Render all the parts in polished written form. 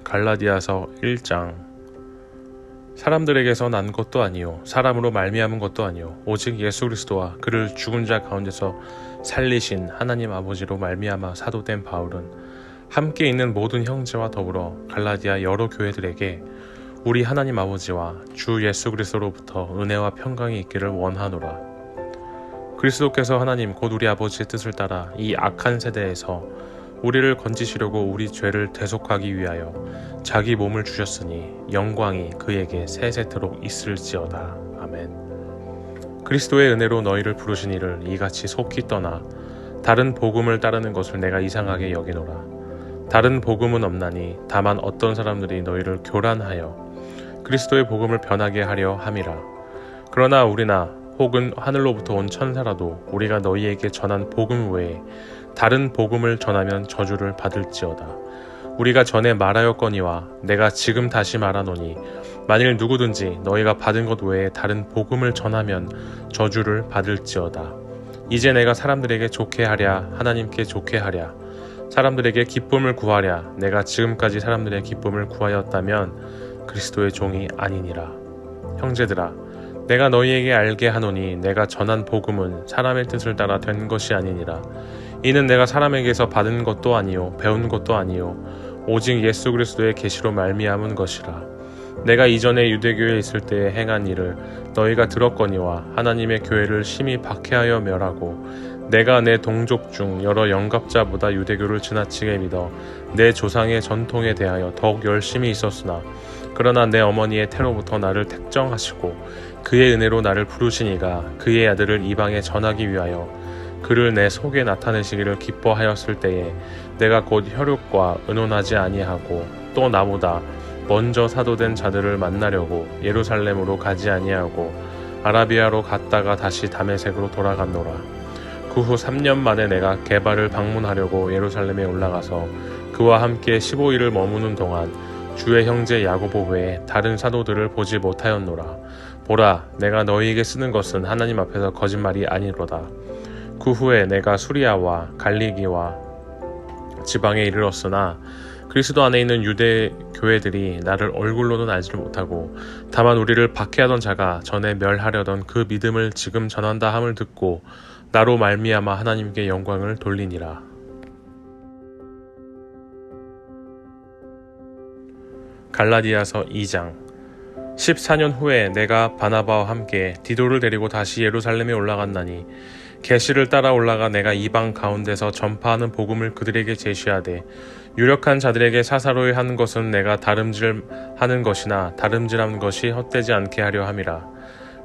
갈라디아서 1장. 사람들에게서 난 것도 아니요 사람으로 말미암은 것도 아니요 오직 예수 그리스도와 그를 죽은 자 가운데서 살리신 하나님 아버지로 말미암아 사도된 바울은 함께 있는 모든 형제와 더불어 갈라디아 여러 교회들에게 우리 하나님 아버지와 주 예수 그리스도로부터 은혜와 평강이 있기를 원하노라. 그리스도께서 하나님 곧 우리 아버지의 뜻을 따라 이 악한 세대에서 우리를 건지시려고 우리 죄를 대속하기 위하여 자기 몸을 주셨으니 영광이 그에게 세세토록 있을지어다. 아멘. 그리스도의 은혜로 너희를 부르신 이를 이같이 속히 떠나 다른 복음을 따르는 것을 내가 이상하게 여기노라. 다른 복음은 없나니 다만 어떤 사람들이 너희를 교란하여 그리스도의 복음을 변하게 하려 함이라. 그러나 우리나 혹은 하늘로부터 온 천사라도 우리가 너희에게 전한 복음 외에 다른 복음을 전하면 저주를 받을지어다. 우리가 전에 말하였거니와 내가 지금 다시 말하노니 만일 누구든지 너희가 받은 것 외에 다른 복음을 전하면 저주를 받을지어다. 이제 내가 사람들에게 좋게 하랴 하나님께 좋게 하랴 사람들에게 기쁨을 구하랴 내가 지금까지 사람들의 기쁨을 구하였다면 그리스도의 종이 아니니라. 형제들아 내가 너희에게 알게 하노니 내가 전한 복음은 사람의 뜻을 따라 된 것이 아니니라. 이는 내가 사람에게서 받은 것도 아니요 배운 것도 아니요 오직 예수 그리스도의 계시로 말미암은 것이라. 내가 이전에 유대교에 있을 때에 행한 일을 너희가 들었거니와 하나님의 교회를 심히 박해하여 멸하고 내가 내 동족 중 여러 영갑자보다 유대교를 지나치게 믿어 내 조상의 전통에 대하여 더욱 열심히 있었으나 그러나 내 어머니의 태로부터 나를 택정하시고 그의 은혜로 나를 부르시니가 그의 아들을 이방에 전하기 위하여 그를 내 속에 나타내시기를 기뻐하였을 때에 내가 곧 혈육과 의논하지 아니하고 또 나보다 먼저 사도된 자들을 만나려고 예루살렘으로 가지 아니하고 아라비아로 갔다가 다시 다메섹으로 돌아갔노라. 그 후 3년 만에 내가 게바를 방문하려고 예루살렘에 올라가서 그와 함께 15일을 머무는 동안 주의 형제 야고보 외에 다른 사도들을 보지 못하였노라. 보라, 내가 너희에게 쓰는 것은 하나님 앞에서 거짓말이 아니로다. 그 후에 내가 수리아와 갈리기와 지방에 이르렀으나 그리스도 안에 있는 유대 교회들이 나를 얼굴로는 알지를 못하고 다만 우리를 박해하던 자가 전에 멸하려던 그 믿음을 지금 전한다 함을 듣고 나로 말미암아 하나님께 영광을 돌리니라. 갈라디아서 2장. 14년 후에 내가 바나바와 함께 디도를 데리고 다시 예루살렘에 올라갔나니 계시를 따라 올라가 내가 이방 가운데서 전파하는 복음을 그들에게 제시하되 유력한 자들에게 사사로이 하는 것은 내가 다름질하는 것이나 다름질하는 것이 헛되지 않게 하려 함이라.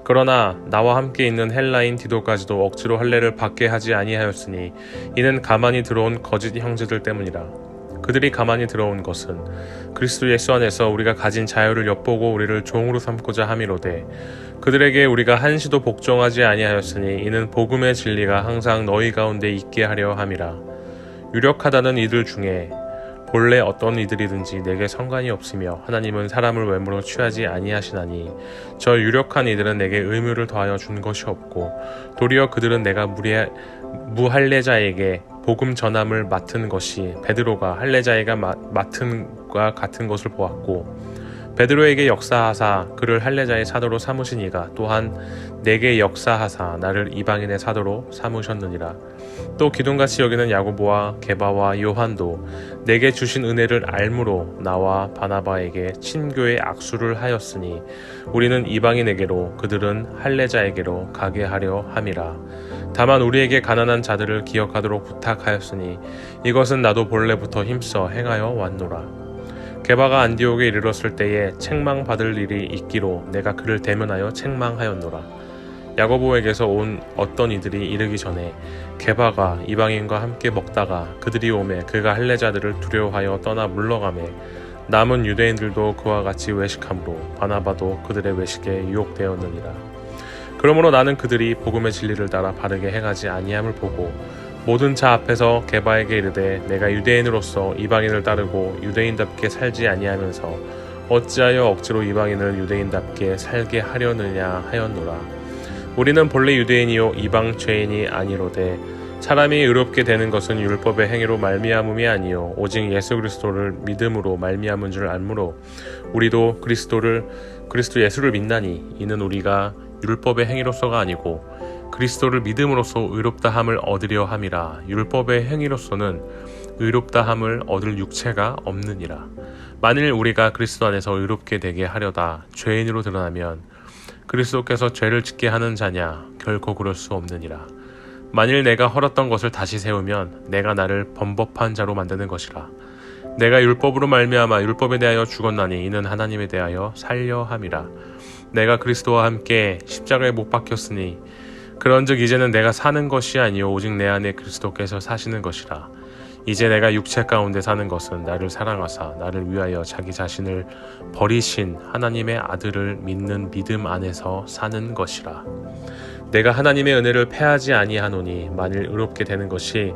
그러나 나와 함께 있는 헬라인 디도까지도 억지로 할례를 받게 하지 아니하였으니 이는 가만히 들어온 거짓 형제들 때문이라. 그들이 가만히 들어온 것은 그리스도 예수 안에서 우리가 가진 자유를 엿보고 우리를 종으로 삼고자 함이로되 그들에게 우리가 한시도 복종하지 아니하였으니 이는 복음의 진리가 항상 너희 가운데 있게 하려 함이라. 유력하다는 이들 중에 본래 어떤 이들이든지 내게 상관이 없으며 하나님은 사람을 외모로 취하지 아니하시나니 저 유력한 이들은 내게 의무를 더하여 준 것이 없고 도리어 그들은 내가 무할례자에게 복음 전함을 맡은 것이 베드로가 할례자에게 맡은 과 같은 것을 보았고 베드로에게 역사하사 그를 할례자의 사도로 삼으신 이가 또한 내게 역사하사 나를 이방인의 사도로 삼으셨느니라. 또 기둥같이 여기는 야고보와 게바와 요한도 내게 주신 은혜를 알므로 나와 바나바에게 친교의 악수를 하였으니 우리는 이방인에게로 그들은 할례자에게로 가게 하려 함이라. 다만 우리에게 가난한 자들을 기억하도록 부탁하였으니 이것은 나도 본래부터 힘써 행하여 왔노라. 게바가 안디옥에 이르렀을 때에 책망받을 일이 있기로 내가 그를 대면하여 책망하였노라. 야고보에게서 온 어떤 이들이 이르기 전에 게바가 이방인과 함께 먹다가 그들이 오매 그가 할례자들을 두려워하여 떠나 물러가매 남은 유대인들도 그와 같이 외식함으로 바나바도 그들의 외식에 유혹되었느니라. 그러므로 나는 그들이 복음의 진리를 따라 바르게 행하지 아니함을 보고 모든 자 앞에서 게바에게 이르되 내가 유대인으로서 이방인을 따르고 유대인답게 살지 아니하면서 어찌하여 억지로 이방인을 유대인답게 살게 하려느냐 하였노라. 우리는 본래 유대인이요 이방 죄인이 아니로되 사람이 의롭게 되는 것은 율법의 행위로 말미암음이 아니요 오직 예수 그리스도를 믿음으로 말미암은 줄 알므로 우리도 그리스도 예수를 믿나니 이는 우리가 율법의 행위로서가 아니고 그리스도를 믿음으로써 의롭다함을 얻으려 함이라. 율법의 행위로서는 의롭다함을 얻을 육체가 없느니라. 만일 우리가 그리스도 안에서 의롭게 되게 하려다 죄인으로 드러나면 그리스도께서 죄를 짓게 하는 자냐? 결코 그럴 수 없느니라. 만일 내가 헐었던 것을 다시 세우면 내가 나를 범법한 자로 만드는 것이라. 내가 율법으로 말미암아 율법에 대하여 죽었나니 이는 하나님에 대하여 살려 함이라. 내가 그리스도와 함께 십자가에 못 박혔으니 그런즉 이제는 내가 사는 것이 아니요 오직 내 안에 그리스도께서 사시는 것이라. 이제 내가 육체 가운데 사는 것은 나를 사랑하사 나를 위하여 자기 자신을 버리신 하나님의 아들을 믿는 믿음 안에서 사는 것이라. 내가 하나님의 은혜를 패하지 아니하노니 만일 의롭게 되는 것이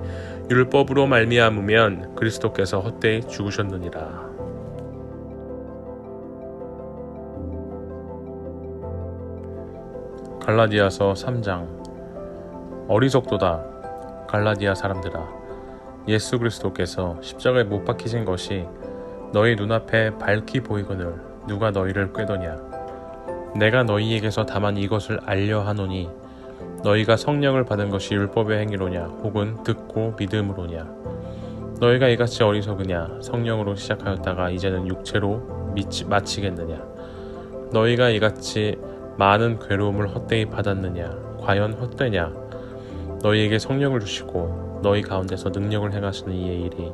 율법으로 말미암으면 그리스도께서 헛되이 죽으셨느니라. 갈라디아서 3장. 어리석도다 갈라디아 사람들아, 예수 그리스도께서 십자가에 못 박히신 것이 너희 눈앞에 밝히 보이거늘 누가 너희를 꾀더냐. 내가 너희에게서 다만 이것을 알려 하노니 너희가 성령을 받은 것이 율법의 행위로냐 혹은 듣고 믿음으로냐. 너희가 이같이 어리석으냐. 성령으로 시작하였다가 이제는 육체로 마치겠느냐. 너희가 이같이 많은 괴로움을 헛되이 받았느냐. 과연 헛되냐. 너희에게 성령을 주시고 너희 가운데서 능력을 행하시는 이의 일이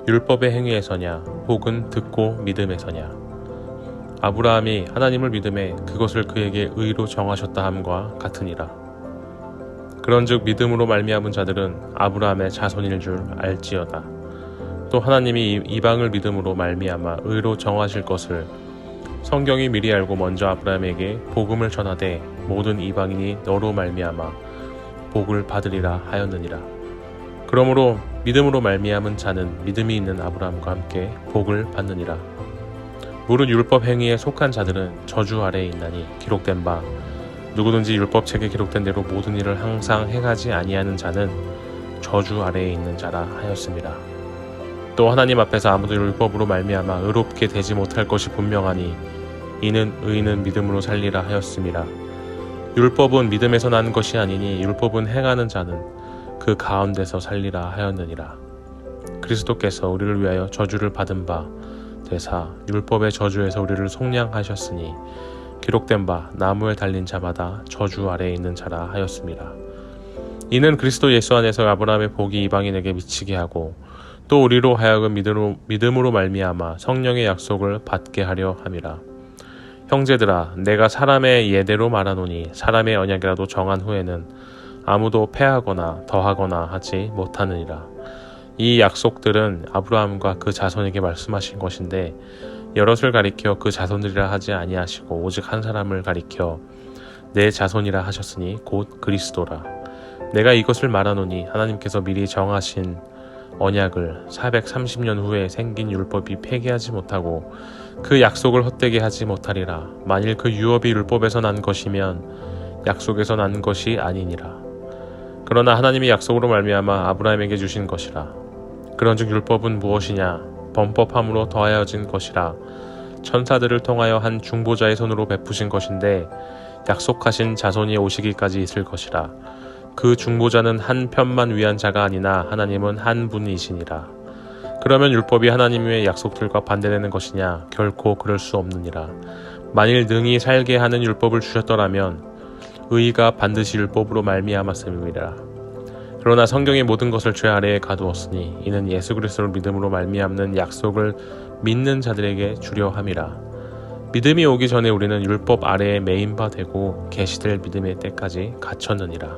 율법의 행위에서냐 혹은 듣고 믿음에서냐. 아브라함이 하나님을 믿음에 그것을 그에게 의로 정하셨다 함과 같으니라. 그런즉 믿음으로 말미암은 자들은 아브라함의 자손일 줄 알지어다. 또 하나님이 이방을 믿음으로 말미암아 의로 정하실 것을 성경이 미리 알고 먼저 아브라함에게 복음을 전하되 모든 이방인이 너로 말미암아 복을 받으리라 하였느니라. 그러므로 믿음으로 말미암은 자는 믿음이 있는 아브라함과 함께 복을 받느니라. 무릇 율법 행위에 속한 자들은 저주 아래에 있나니 기록된 바 누구든지 율법책에 기록된 대로 모든 일을 항상 행하지 아니하는 자는 저주 아래에 있는 자라 하였습니다. 또 하나님 앞에서 아무도 율법으로 말미암아 의롭게 되지 못할 것이 분명하니 이는 의인은 믿음으로 살리라 하였습니다. 율법은 믿음에서 난 것이 아니니 율법은 행하는 자는 그 가운데서 살리라 하였느니라. 그리스도께서 우리를 위하여 저주를 받은 바 되사 율법의 저주에서 우리를 속량하셨으니 기록된 바 나무에 달린 자마다 저주 아래에 있는 자라 하였습니다. 이는 그리스도 예수 안에서 아브라함의 복이 이방인에게 미치게 하고 또 우리로 하여금 믿음으로 말미암아 성령의 약속을 받게 하려 함이라. 형제들아, 내가 사람의 예대로 말하노니 사람의 언약이라도 정한 후에는 아무도 패하거나 더하거나 하지 못하느니라. 이 약속들은 아브라함과 그 자손에게 말씀하신 것인데 여럿을 가리켜 그 자손들이라 하지 아니하시고 오직 한 사람을 가리켜 내 자손이라 하셨으니 곧 그리스도라. 내가 이것을 말하노니 하나님께서 미리 정하신 언약을 430년 후에 생긴 율법이 폐기하지 못하고 그 약속을 헛되게 하지 못하리라. 만일 그 유업이 율법에서 난 것이면 약속에서 난 것이 아니니라. 그러나 하나님이 약속으로 말미암아 아브라함에게 주신 것이라. 그런즉 율법은 무엇이냐? 범법함으로 더하여진 것이라. 천사들을 통하여 한 중보자의 손으로 베푸신 것인데 약속하신 자손이 오시기까지 있을 것이라. 그 중보자는 한 편만 위한 자가 아니나 하나님은 한 분이시니라. 그러면 율법이 하나님의 약속들과 반대되는 것이냐? 결코 그럴 수 없느니라. 만일 능히 살게 하는 율법을 주셨더라면 의가 반드시 율법으로 말미암았음이라. 그러나 성경의 모든 것을 죄 아래에 가두었으니 이는 예수 그리스도를 믿음으로 말미암는 약속을 믿는 자들에게 주려 함이라. 믿음이 오기 전에 우리는 율법 아래에 매인 바 되고 계시될 믿음의 때까지 갇혔느니라.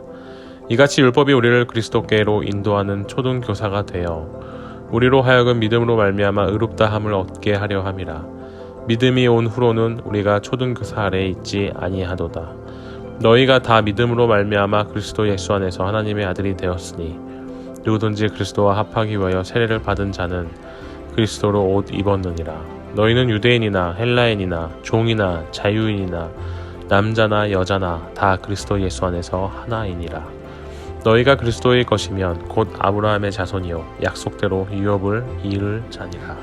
이같이 율법이 우리를 그리스도께로 인도하는 초등교사가 되어 우리로 하여금 믿음으로 말미암아 의롭다함을 얻게 하려 함이라. 믿음이 온 후로는 우리가 초등교사 아래에 있지 아니하도다. 너희가 다 믿음으로 말미암아 그리스도 예수 안에서 하나님의 아들이 되었으니 누구든지 그리스도와 합하기 위하여 세례를 받은 자는 그리스도로 옷 입었느니라. 너희는 유대인이나 헬라인이나 종이나 자유인이나 남자나 여자나 다 그리스도 예수 안에서 하나이니라. 너희가 그리스도의 것이면 곧 아브라함의 자손이요 약속대로 유업을 이을 자니라.